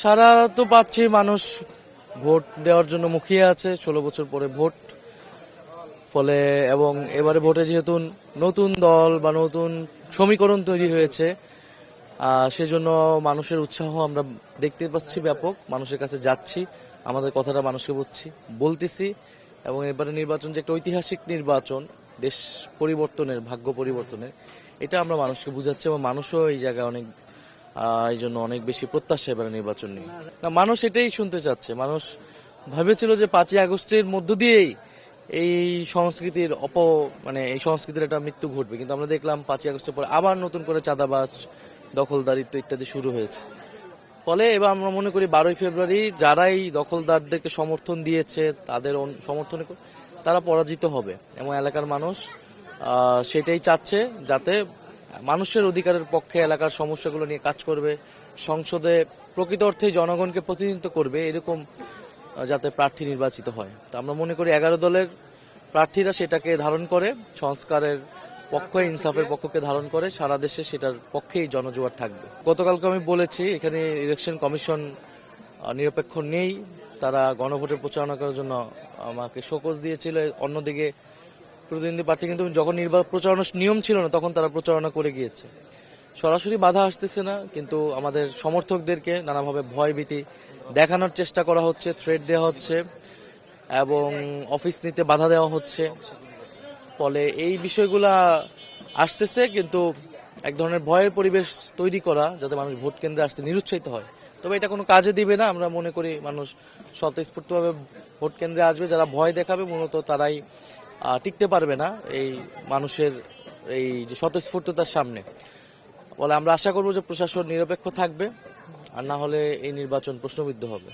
সারা তো পাচ্ছি, মানুষ ভোট দেওয়ার জন্য মুখিয়ে আছে, 16 বছর পরে ভোট। ফলে এবং এবারে ভোটে যেহেতু নতুন দল বা নতুন সমীকরণ তৈরি হয়েছে, সেজন্য মানুষের উৎসাহ আমরা দেখতে পাচ্ছি ব্যাপক। মানুষের কাছে যাচ্ছি, আমাদের কথাটা মানুষকে বলতেছি, এবং এবারে নির্বাচন যে একটা ঐতিহাসিক নির্বাচন, দেশ পরিবর্তনের, ভাগ্য পরিবর্তনের, এটা আমরা মানুষকে বুঝাচ্ছি, এবং মানুষও এই জায়গায় অনেক এই জন্য অনেক বেশি প্রত্যাশা এবারে নির্বাচন নিয়ে। না, মানুষ এটাই শুনতে চাচ্ছে। মানুষ ভেবেছিল যে 5ই আগস্টের মধ্য দিয়েই এই সংস্কৃতির মানে এই সংস্কৃতির একটা মৃত্যু ঘটবে, কিন্তু আমরা দেখলাম 5ই আগস্টের পর আবার নতুন করে চাঁদাবাজ, দখলদারিত্ব ইত্যাদি শুরু হয়েছে। ফলে এবার আমরা মনে করি 12ই ফেব্রুয়ারি যারাই দখলদারদেরকে সমর্থন দিয়েছে, তাদের সমর্থনে তারা পরাজিত হবে, এবং এলাকার মানুষ সেটাই চাচ্ছে, যাতে মানুষের অধিকারের পক্ষে এলাকার সমস্যাগুলো নিয়ে কাজ করবে, সংসদে প্রকৃত অর্থে জনগণকে প্রতিনিধিত্ব করবে, এরকম যাতে প্রার্থী নির্বাচিত হয়। তো আমরা মনে করি 11 দলের প্রার্থীরা সেটাকে ধারণ করে, সংস্কারের পক্ষ, ইনসাফের পক্ষকে ধারণ করে, সারা দেশে সেটার পক্ষেই জনজোয়ার থাকবে। গতকালকে আমি বলেছি, এখানে ইলেকশন কমিশন নিরপেক্ষ নেই, তারা গণভোটের প্রচারণা করার জন্য আমাকে শোকজ দিয়েছিল। অন্যদিকে প্রতিদ্বন্দ্বী প্রার্থী কিন্তু যখন প্রচারণার নিয়ম ছিল না, তখন তারা প্রচারণা করে গিয়েছে। সরাসরি বাধা আসতেছে না, কিন্তু আমাদের সমর্থকদেরকে নানাভাবে ভয়ভীতি দেখানোর চেষ্টা করা হচ্ছে, থ্রেট দেওয়া হচ্ছে, এবং অফিস নিতে বাধা দেওয়া হচ্ছে। ফলে এই বিষয়গুলা আসতেছে, কিন্তু এক ধরনের ভয়ের পরিবেশ তৈরি করা, যাতে মানুষ ভোট কেন্দ্রে আসতে নিরুৎসাহিত হয়। তবে এটা কোনো কাজে দিবে না। আমরা মনে করি মানুষ স্বতঃস্ফূর্তভাবে ভোট কেন্দ্রে আসবে। যারা ভয় দেখাবে, মূলত তারাই টিকতে পারবে না এই মানুষের এই যে স্বতঃস্ফূর্ততার সামনে। বলে আমরা আশা করব যে প্রশাসন নিরপেক্ষ থাকবে, আর না হলে এই নির্বাচন প্রশ্নবিদ্ধ হবে।